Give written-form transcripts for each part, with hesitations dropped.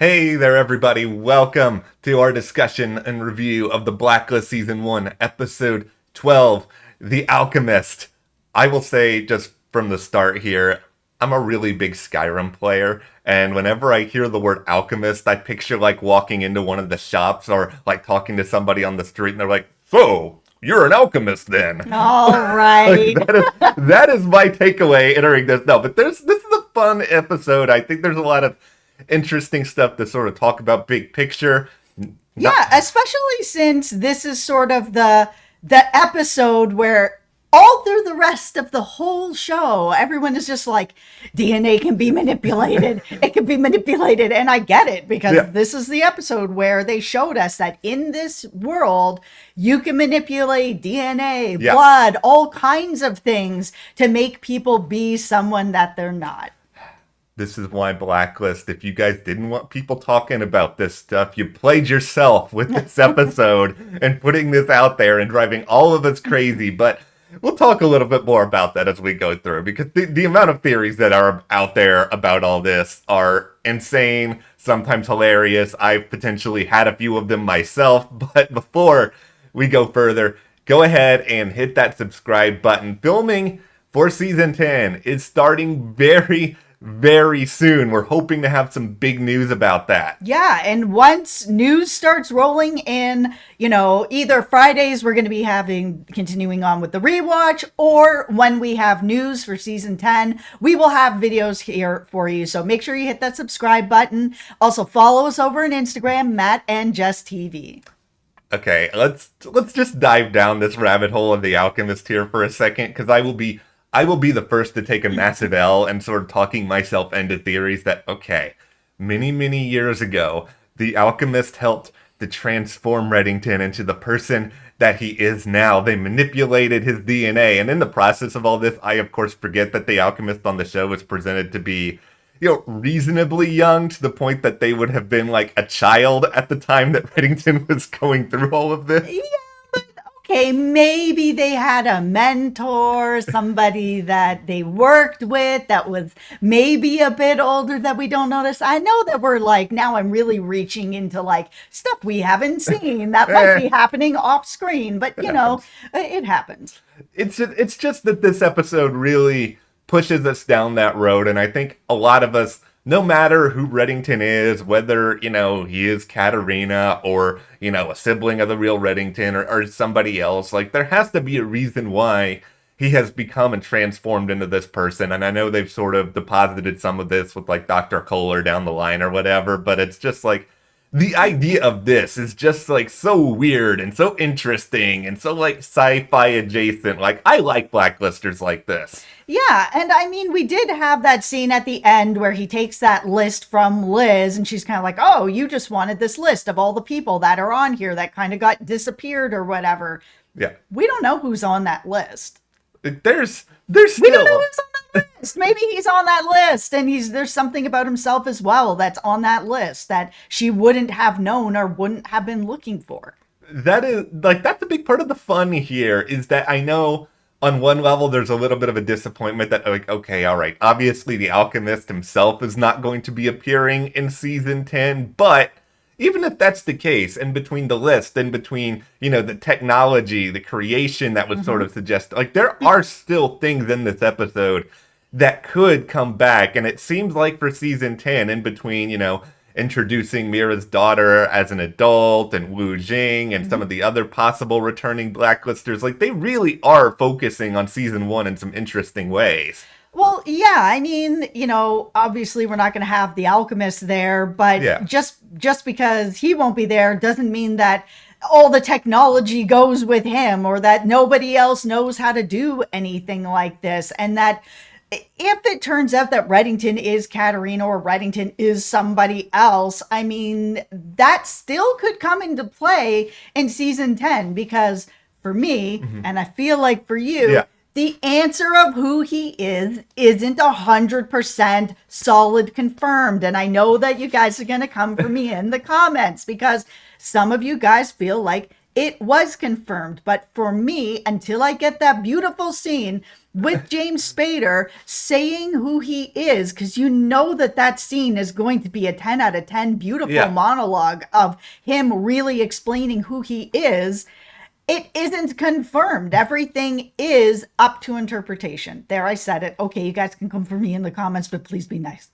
Hey there, everybody. Welcome to our discussion and review of the Blacklist Season 1, Episode 12, The Alchemist. I will say, just from the start here, I'm a really big Skyrim player, and whenever I hear the word alchemist, I picture, walking into one of the shops or, talking to somebody on the street, and they're like, "So, you're an alchemist, then?" All right. that is my takeaway entering this. No, but this is a fun episode. I think there's a lot of interesting stuff to sort of talk about big picture. Yeah, especially since this is sort of the episode where all through the rest of the whole show, everyone is just like, DNA can be manipulated. It can be manipulated. And I get it, because this is the episode where they showed us that in this world, you can manipulate DNA, blood, all kinds of things to make people be someone that they're not. This is why Blacklist, if you guys didn't want people talking about this stuff, you played yourself with this episode and putting this out there and driving all of us crazy. But we'll talk a little bit more about that as we go through, because the amount of theories that are out there about all this are insane, sometimes hilarious. I've potentially had a few of them myself. But before we go further, go ahead and hit that subscribe button. Filming for Season 10 is starting very soon. We're hoping to have some big news about that. Yeah, and once news starts rolling in, either Fridays we're going to be continuing on with the rewatch, or when we have news for season 10, we will have videos here for you. So make sure you hit that subscribe button. Also follow us over on Instagram, Matt and Jess TV. Okay, let's just dive down this rabbit hole of The Alchemist here for a second, because I will be the first to take a massive L and sort of talking myself into theories that, okay, many years ago, the Alchemist helped to transform Reddington into the person that he is now. They manipulated his DNA, and in the process of all this, I of course forget that the Alchemist on the show was presented to be, reasonably young, to the point that they would have been like a child at the time that Reddington was going through all of this. Yeah. Okay, maybe they had a mentor, somebody that they worked with that was maybe a bit older that we don't notice. I know that we're now I'm really reaching into stuff we haven't seen that might be happening off screen, but it happens. It's just that this episode really pushes us down that road, and I think a lot of us, no matter who Reddington is, whether, he is Katarina or, a sibling of the real Reddington or somebody else, there has to be a reason why he has become and transformed into this person. And I know they've sort of deposited some of this with, Dr. Kohler down the line or whatever, but it's just the idea of this is just so weird and so interesting and so sci-fi adjacent. I like Blacklisters like this. Yeah, and I mean, we did have that scene at the end where he takes that list from Liz, and she's kind of like, "Oh, you just wanted this list of all the people that are on here that kind of got disappeared or whatever." Yeah. We don't know who's on that list. There's still... We don't know who's on that list. Maybe he's on that list, and there's something about himself as well that's on that list that she wouldn't have known or wouldn't have been looking for. That is, that's a big part of the fun here, is that I know on one level there's a little bit of a disappointment that, okay, all right, obviously the Alchemist himself is not going to be appearing in Season 10, but even if that's the case, in between the list, in between, the technology, the creation that was sort of suggested, there are still things in this episode that could come back. And it seems like for Season 10, in between, introducing Meera's daughter as an adult and Wu Jing and some of the other possible returning Blacklisters, they really are focusing on Season 1 in some interesting ways. Well, yeah, I mean, obviously we're not going to have the Alchemist there, but just because he won't be there doesn't mean that all the technology goes with him or that nobody else knows how to do anything like this. And that if it turns out that Reddington is Katarina or Reddington is somebody else, I mean, that still could come into play in Season 10, because for me, and I feel like for you, the answer of who he isn't 100% solid confirmed. And I know that you guys are going to come for me in the comments, because some of you guys feel like it was confirmed. But for me, until I get that beautiful scene with James Spader saying who he is, because you know that scene is going to be a 10 out of 10 beautiful monologue of him really explaining who he is. It isn't confirmed. Everything is up to interpretation. There, I said it. Okay, you guys can come for me in the comments, but please be nice.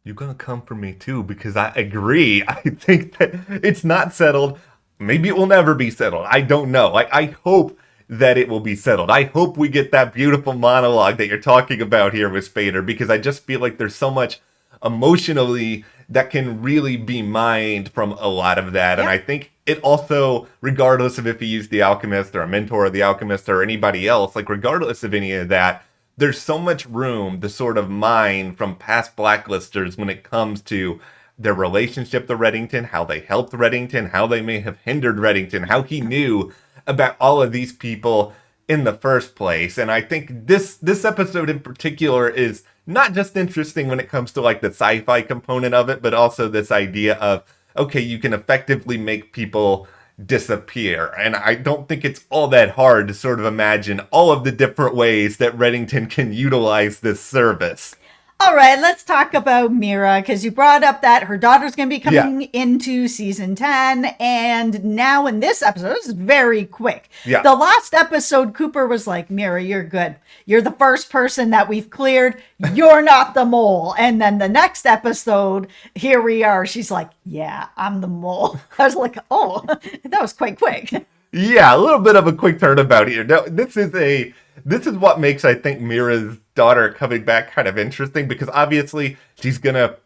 You're going to come for me too, because I agree. I think that it's not settled. Maybe it will never be settled. I don't know. I hope that it will be settled. I hope we get that beautiful monologue that you're talking about here with Spader, because I just feel like there's so much emotionally that can really be mined from a lot of that. And I think it also, regardless of if he used the Alchemist or a mentor of the Alchemist or anybody else, like regardless of any of that, there's so much room to sort of mine from past Blacklisters when it comes to their relationship to Reddington, how they helped Reddington, how they may have hindered Reddington, how he knew about all of these people in the first place. And I think this episode in particular is not just interesting when it comes to like the sci-fi component of it, but also this idea of, okay, you can effectively make people disappear. And I don't think it's all that hard to sort of imagine all of the different ways that Reddington can utilize this service. All right, let's talk about Meera, because you brought up that her daughter's going to be coming into season 10, and now in this episode, it's very quick. Yeah. The last episode, Cooper was like, Meera, you're good. You're the first person that we've cleared. You're not the mole. And then the next episode, here we are. She's like, yeah, I'm the mole. I was like, oh, that was quite quick. Yeah, a little bit of a quick turnabout here. Now, this is what makes, I think, Meera's daughter coming back kind of interesting, because obviously she's gonna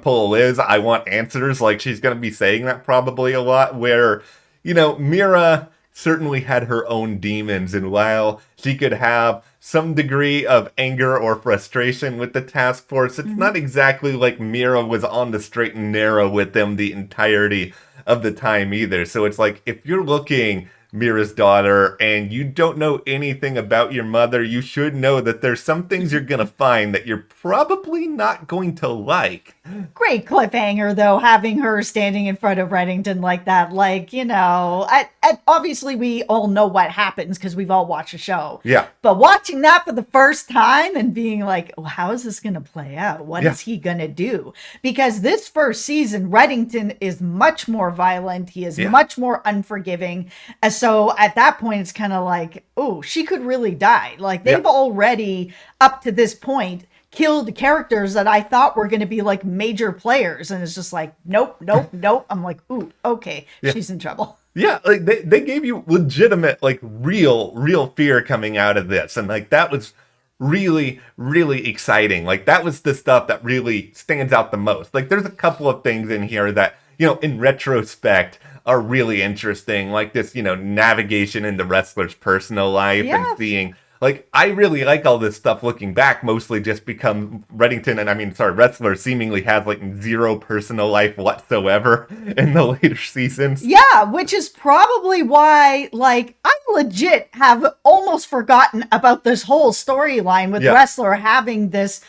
pull a Liz. I want answers. Like, she's gonna be saying that probably a lot, where, you know, Meera certainly had her own demons, and while she could have some degree of anger or frustration with the task force, it's not exactly like Meera was on the straight and narrow with them the entirety of the time either. So it's like, if you're looking Meera's daughter and you don't know anything about your mother, you should know that there's some things you're gonna find that you're probably not going to like. Great cliffhanger, though, having her standing in front of Reddington like that. Like, you know, obviously we all know what happens because we've all watched the show. Yeah. But watching that for the first time and being like, well, how is this going to play out? What is he going to do? Because this first season, Reddington is much more violent. He is much more unforgiving. And so at that point, it's kind of like, oh, she could really die. Like, they've already, up to this point, killed characters that I thought were going to be like major players, and it's just like, nope. I'm like, ooh, okay, she's in trouble. Yeah, like they gave you legitimate, like real fear coming out of this, and like that was really exciting. Like, that was the stuff that really stands out the most. Like, there's a couple of things in here that, you know, in retrospect are really interesting, like this, you know, navigation into Wrestler's personal life and seeing. Like, I really like all this stuff looking back, mostly just because Wrestler seemingly has, like, zero personal life whatsoever in the later seasons. Yeah, which is probably why, like, I legit have almost forgotten about this whole storyline with Wrestler having this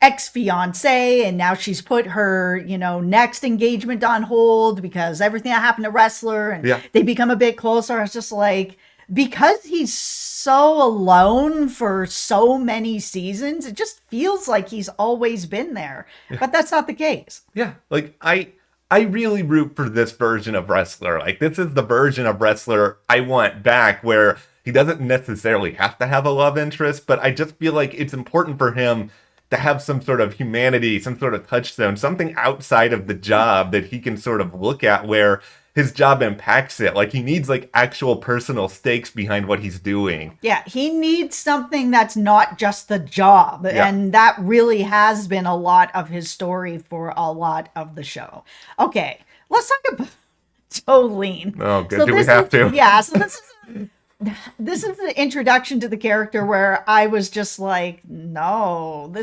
ex-fiance, and now she's put her, you know, next engagement on hold because everything that happened to Wrestler, and they become a bit closer. It's just like, because he's so alone for so many seasons, it just feels like he's always been there. But that's not the case. Yeah, like, I really root for this version of Wrestler. Like, this is the version of Wrestler I want back, where he doesn't necessarily have to have a love interest, but I just feel like it's important for him to have some sort of humanity, some sort of touchstone, something outside of the job that he can sort of look at where his job impacts it. Like, he needs, like, actual personal stakes behind what he's doing. Yeah, he needs something that's not just the job. Yeah. And that really has been a lot of his story for a lot of the show. Okay, let's talk about Jolene. Oh, good. Do we have to? Yeah, so this is the introduction to the character where I was just like, no,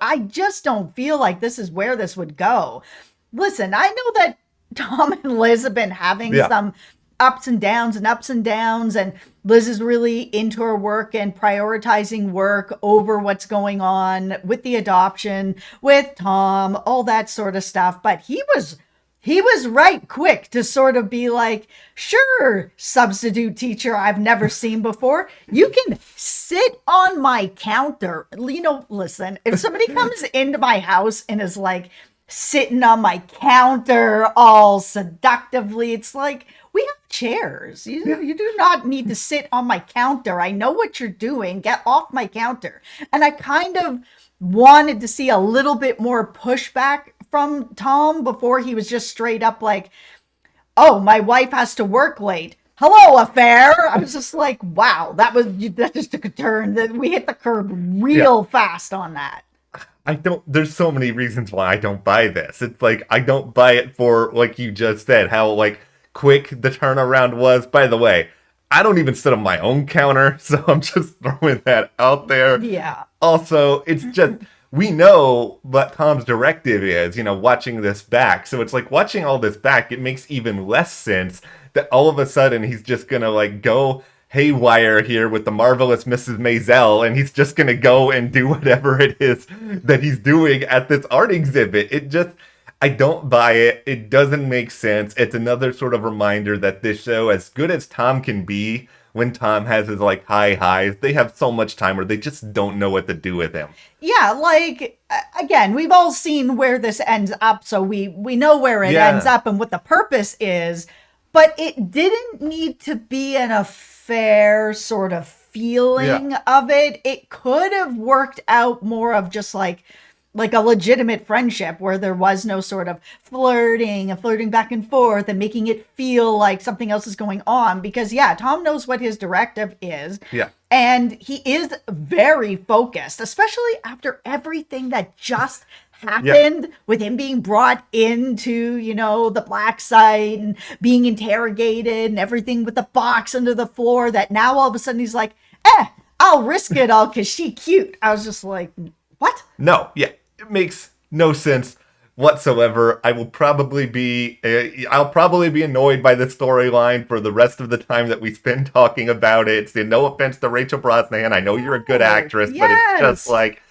I just don't feel like this is where this would go. Listen, I know that Tom and Liz have been having some ups and downs, and Liz is really into her work and prioritizing work over what's going on with the adoption, with Tom, all that sort of stuff. But he was he was right quick to sort of be like, sure, substitute teacher I've never seen before. You can sit on my counter. Listen, if somebody comes into my house and is like sitting on my counter all seductively, it's like, we have chairs. You do not need to sit on my counter. I know what you're doing. Get off my counter. And I kind of wanted to see a little bit more pushback from Tom before he was just straight up like, oh, my wife has to work late. Hello, affair. I was just like, wow, that just took a turn. That we hit the curb real fast on that. There's so many reasons why I don't buy this. It's like, I don't buy it for, like you just said, how, like, quick the turnaround was. By the way, I don't even sit on my own counter, so I'm just throwing that out there. Yeah. Also, it's just, we know what Tom's directive is, watching this back. So it's like, watching all this back, it makes even less sense that all of a sudden he's just gonna, like, go haywire here with the marvelous Mrs. Maisel, and he's just gonna go and do whatever it is that he's doing at this art exhibit. I don't buy it. It doesn't make sense. It's another sort of reminder that this show, as good as Tom can be, when Tom has his, like, high highs, they have so much time where they just don't know what to do with him. Yeah, like, again, we've all seen where this ends up, so we know where it ends up and what the purpose is, but it didn't need to be an affair sort of feeling of it. It could have worked out more of just, like a legitimate friendship where there was no sort of flirting and flirting back and forth and making it feel like something else is going on. Because, Tom knows what his directive is. Yeah. And he is very focused, especially after everything that just happened with him being brought into, the black site and being interrogated and everything with the box under the floor, that now all of a sudden he's like, I'll risk it all because she's cute. I was just like, what? No, it makes no sense whatsoever. I'll probably be annoyed by the storyline for the rest of the time that we spend talking about it. No offense to Rachel Brosnahan, I know you're a good actress, but it's just like,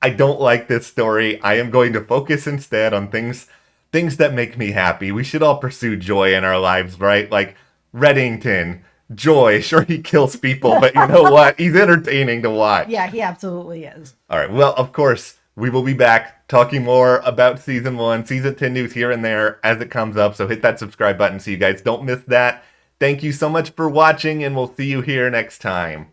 I don't like this story. I am going to focus instead on things that make me happy. We should all pursue joy in our lives, right? Like Reddington, joy. Sure, he kills people, but you know what? He's entertaining to watch. Yeah, he absolutely is. All right. Well, of course, we will be back talking more about season 1, season 10 news here and there as it comes up. So hit that subscribe button so you guys don't miss that. Thank you so much for watching, and we'll see you here next time.